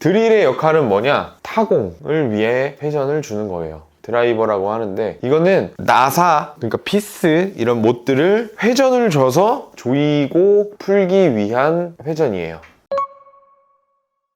드릴의 역할은 뭐냐? 타공을 위해 회전을 주는 거예요. 드라이버라고 하는데, 이거는 나사, 그러니까 피스 이런 못들을 회전을 줘서 조이고 풀기 위한 회전이에요.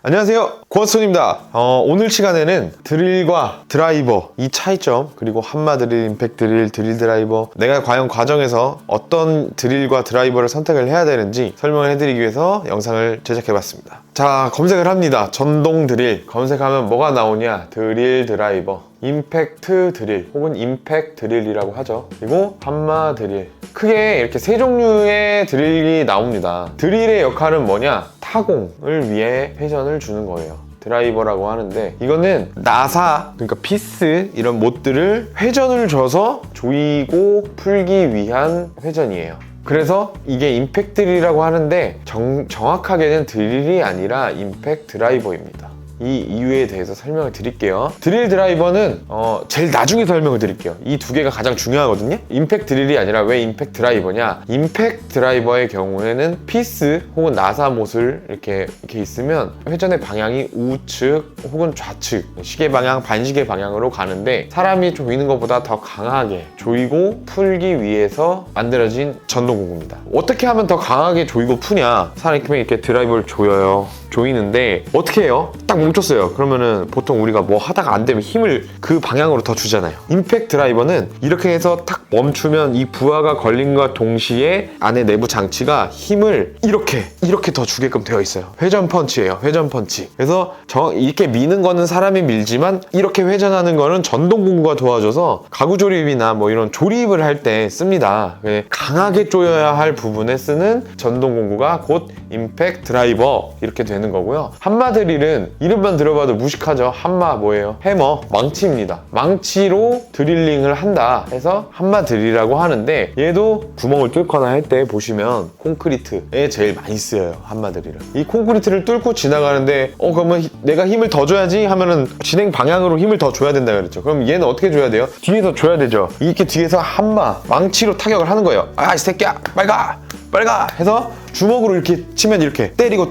안녕하세요, 고원스톤입니다. 오늘 시간에는 드릴과 드라이버 이 차이점, 그리고 한마 드릴, 임팩트 드릴, 드릴 드라이버, 내가 과연 과정에서 어떤 드릴과 드라이버를 선택을 해야 되는지 설명을 해드리기 위해서 영상을 제작해봤습니다. 자, 검색을 합니다. 전동 드릴 검색하면 뭐가 나오냐? 드릴 드라이버, 임팩트 드릴 혹은 임팩 드릴이라고 하죠. 그리고 한마 드릴, 크게 이렇게 세 종류의 드릴이 나옵니다. 드릴의 역할은 뭐냐? 타공을 위해 회전을 주는 거예요. 드라이버라고 하는데, 이거는 나사, 그러니까 피스 이런 못들을 회전을 줘서 조이고 풀기 위한 회전이에요. 그래서 이게 임팩트 드릴이라고 하는데 정확하게는 드릴이 아니라 임팩트 드라이버입니다. 이 이유에 대해서 설명을 드릴게요. 드릴 드라이버는 제일 나중에 설명을 드릴게요. 이 두 개가 가장 중요하거든요. 임팩트 드릴이 아니라 왜 임팩트 드라이버냐? 임팩트 드라이버의 경우에는 피스 혹은 나사 못을 이렇게 있으면 회전의 방향이 우측 혹은 좌측, 시계 방향, 반시계 방향으로 가는데, 사람이 조이는 것보다 더 강하게 조이고 풀기 위해서 만들어진 전동공구입니다. 어떻게 하면 더 강하게 조이고 푸냐? 사람이 이렇게 드라이버를 조여요. 조이는데 어떻게 해요? 딱 멈췄어요. 그러면은 보통 우리가 뭐 하다가 안 되면 힘을 그 방향으로 더 주잖아요. 임팩트 드라이버는 이렇게 해서 탁 멈추면 이 부하가 걸림과 동시에 안에 내부 장치가 힘을 이렇게 더 주게끔 되어 있어요. 회전 펀치예요. 회전 펀치. 그래서 이렇게 미는 거는 사람이 밀지만 이렇게 회전하는 거는 전동공구가 도와줘서 가구 조립이나 뭐 이런 조립을 할 때 씁니다. 강하게 조여야 할 부분에 쓰는 전동공구가 곧 임팩트 드라이버 이렇게 되는 거고요. 한마 드릴은 이름만 들어봐도 무식하죠. 한마 뭐예요? 해머, 망치입니다. 망치로 드릴링을 한다 해서 한마 드릴이라고 하는데, 얘도 구멍을 뚫거나 할 때 보시면 콘크리트에 제일 많이 쓰여요. 한마 드릴은. 이 콘크리트를 뚫고 지나가는데 그러면 내가 힘을 더 줘야지 하면은 진행 방향으로 힘을 더 줘야 된다 그랬죠. 그럼 얘는 어떻게 줘야 돼요? 뒤에서 줘야 되죠. 이렇게 뒤에서 한마, 망치로 타격을 하는 거예요. 아, 이 새끼야, 빨리 가 해서 주먹으로 이렇게 치면 이렇게 때리고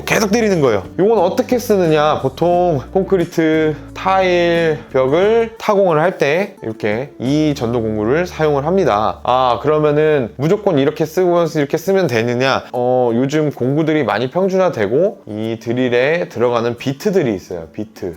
계속 때리는 거예요. 이건 어떻게 쓰느냐? 보통 콘크리트, 타일, 벽을 타공을 할 때 이렇게 이 전동공구를 사용을 합니다. 그러면은 무조건 이렇게 쓰면 되느냐? 요즘 공구들이 많이 평준화되고 이 드릴에 들어가는 비트들이 있어요.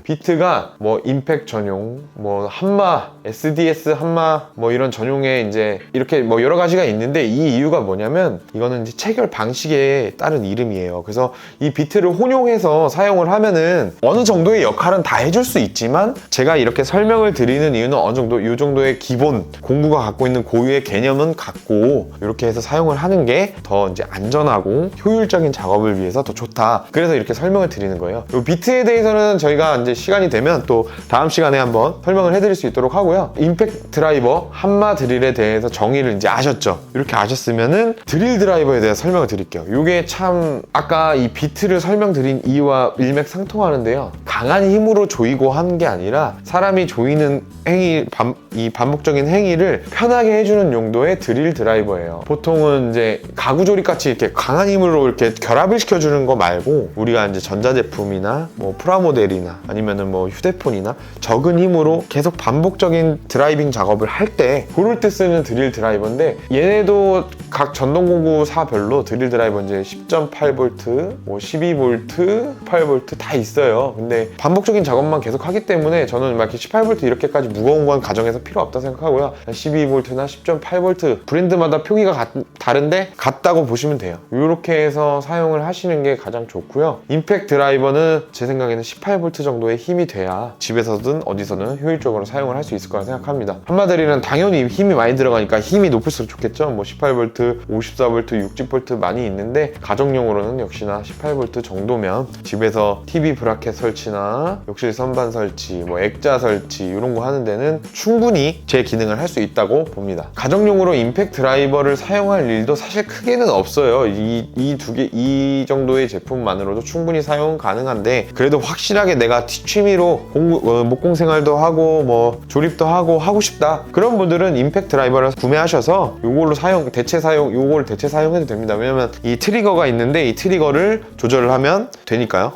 비트가 뭐 임팩트 전용, 뭐 한마, SDS 한마 뭐 이런 전용에 이제 이렇게 뭐 여러 가지가 있는데, 이 이유가 뭐냐면 이거는 이제 체결 방식에 따른 이름이에요. 그래서 이 비트를 혼용해서 사용을 하면은 어느 정도의 역할은 다 해줄 수 있지만, 제가 이렇게 설명을 드리는 이유는 어느 정도 이 정도의 기본 공구가 갖고 있는 고유의 개념은 갖고 이렇게 해서 사용을 하는 게 더 이제 안전하고 효율적인 작업을 위해서 더 좋다. 그래서 이렇게 설명을 드리는 거예요. 이 비트에 대해서는 저희가 이제 시간이 되면 또 다음 시간에 한번 설명을 해드릴 수 있도록 하고요. 임팩트 드라이버, 한마 드릴에 대해서 정의를 이제 아셨죠? 이렇게 아셨으면은 드릴 드라이버에 대해서 설명을 드릴게요. 이게 참 아까 이 비트를 설명드린 이유와 일맥상통하는데요. 강한 힘으로 조이고 하는 게 아니라 사람이 조이는 행위, 이 반복적인 행위를 편하게 해주는 용도의 드릴 드라이버예요. 보통은 이제 가구 조립 같이 이렇게 강한 힘으로 이렇게 결합을 시켜주는 거 말고, 우리가 이제 전자제품이나 뭐 프라모델이나 아니면은 뭐 휴대폰이나 적은 힘으로 계속 반복적인 드라이빙 작업을 할 때 그럴 때 쓰는 드릴 드라이버인데, 얘네도 각 전동공구사별로 드릴 드라이버 이제 10.8V, 뭐 12V, 18V 다 있어요. 근데 반복적인 작업만 계속 하기 때문에 저는 막 이렇게 18V 이렇게까지 무거운 건 가정에서 필요 없다 생각하고요. 12V나 10.8V 브랜드마다 표기가 다른데 같다고 보시면 돼요. 이렇게 해서 사용을 하시는 게 가장 좋고요. 임팩트 드라이버는 제 생각에는 18V 정도의 힘이 돼야 집에서든 어디서든 효율적으로 사용을 할 수 있을 거라 생각합니다. 한마 드릴은 당연히 힘이 많이 들어가니까 힘이 높을수록 좋겠죠. 뭐 18V, 54V, 60V 많이 있는데, 가정용으로는 역시나 18V 정도면 집에서 TV 브라켓 설치나 욕실 선반 설치, 뭐 액자 설치 이런 거 하는 데는 충분히 제 기능을 할 수 있다고 봅니다. 가정용으로 임팩트 드라이버를 사용할 일도 사실 크게는 없어요. 이 정도의 제품만으로도 충분히 사용 가능한데, 그래도 확실하게 내가 취미로 목공 생활도 하고 뭐 조립도 하고 싶다, 그런 분들은 임팩트 드라이버를 구매하셔서 요걸로 대체 사용해도 됩니다. 왜냐면 이 트리거가 있는데 이 트리거를 조절을 하면 되니까요.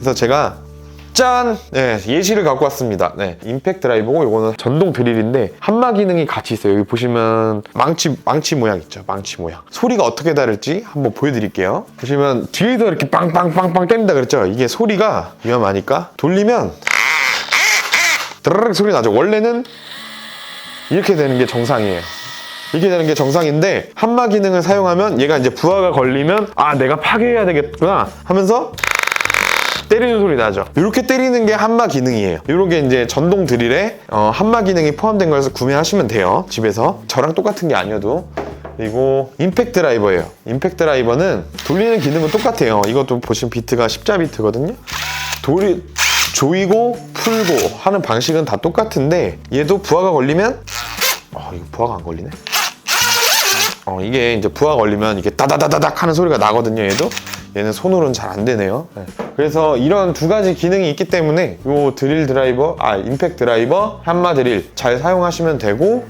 그래서 제가 짠! 네, 예시를 갖고 왔습니다. 네, 임팩트 드라이버고 이거는 전동 드릴인데 한마 기능이 같이 있어요. 여기 보시면 망치 모양 있죠? 망치 모양. 소리가 어떻게 다를지 한번 보여드릴게요. 보시면 뒤에서 이렇게 빵빵빵빵 때린다 그랬죠? 이게 소리가 위험하니까 돌리면 드르륵 소리 나죠? 원래는 이렇게 되는 게 정상이에요. 이렇게 되는 게 정상인데 한마 기능을 사용하면 얘가 이제 부하가 걸리면 아 내가 파괴해야 되겠구나 하면서 때리는 소리 나죠. 이렇게 때리는 게 한마 기능이에요. 이렇게 이제 전동 드릴에 한마 기능이 포함된 거에서 구매하시면 돼요. 집에서 저랑 똑같은 게 아니어도. 그리고 임팩트 드라이버예요. 임팩트 드라이버는 돌리는 기능은 똑같아요. 이것도 보시면 비트가 십자비트거든요. 조이고 풀고 하는 방식은 다 똑같은데 얘도 부하가 걸리면 이거 부하가 안 걸리네. 이게 이제 부하가 걸리면 이게 따다다다닥 하는 소리가 나거든요. 얘는 손으로는 잘 안 되네요. 네. 그래서 이런 두 가지 기능이 있기 때문에 이 드릴 드라이버, 임팩트 드라이버, 한마 드릴 잘 사용하시면 되고.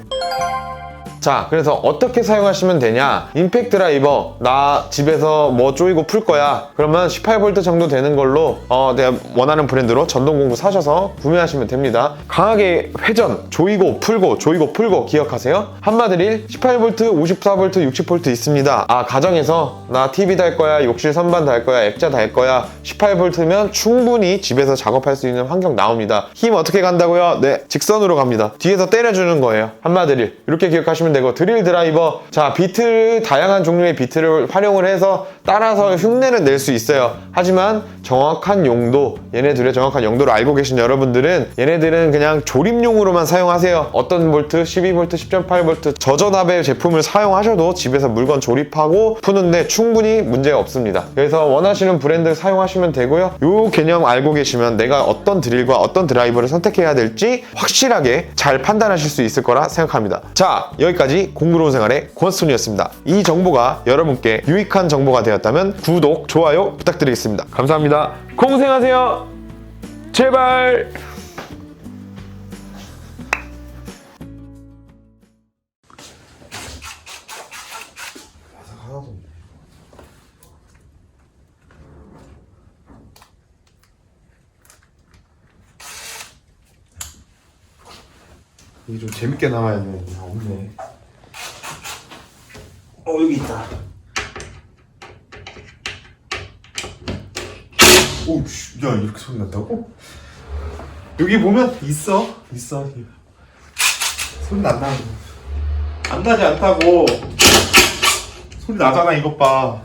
자, 그래서 어떻게 사용하시면 되냐? 임팩트 드라이버 나 집에서 뭐 조이고 풀 거야. 그러면 18V 정도 되는 걸로 내가 원하는 브랜드로 전동 공구 사셔서 구매하시면 됩니다. 강하게 회전, 조이고 풀고 기억하세요. 한마 드릴 18V, 54V, 60V 있습니다. 가정에서 나 TV 달 거야, 욕실 선반 달 거야, 액자 달 거야. 18V면 충분히 집에서 작업할 수 있는 환경 나옵니다. 힘 어떻게 간다고요? 네, 직선으로 갑니다. 뒤에서 때려주는 거예요. 한마 드릴 이렇게 기억하시면 되고, 드릴 드라이버, 자 비트, 다양한 종류의 비트를 활용을 해서 따라서 흉내는 낼 수 있어요. 하지만 정확한 용도, 얘네들의 정확한 용도를 알고 계신 여러분들은 얘네들은 그냥 조립용으로만 사용하세요. 어떤 볼트, 12V, 10.8V 저전압의 제품을 사용하셔도 집에서 물건 조립하고 푸는데 충분히 문제가 없습니다. 그래서 원하시는 브랜드 사용하시면 되고요. 이 개념 알고 계시면 내가 어떤 드릴과 어떤 드라이버를 선택해야 될지 확실하게 잘 판단하실 수 있을 거라 생각합니다. 자, 여기까지 공부로운 생활의 권스톤이었습니다. 이 정보가 여러분께 유익한 정보가 되었다면 구독, 좋아요 부탁드리겠습니다. 감사합니다. 고생하세요. 제발. 이게 좀 재밌게 나와야 돼. 없네. 여기 있다. 오, 야, 이렇게 소리 난다고? 여기 보면 있어. 소리 난다. 안 나지 않다고. 소리 나잖아, 이것 봐.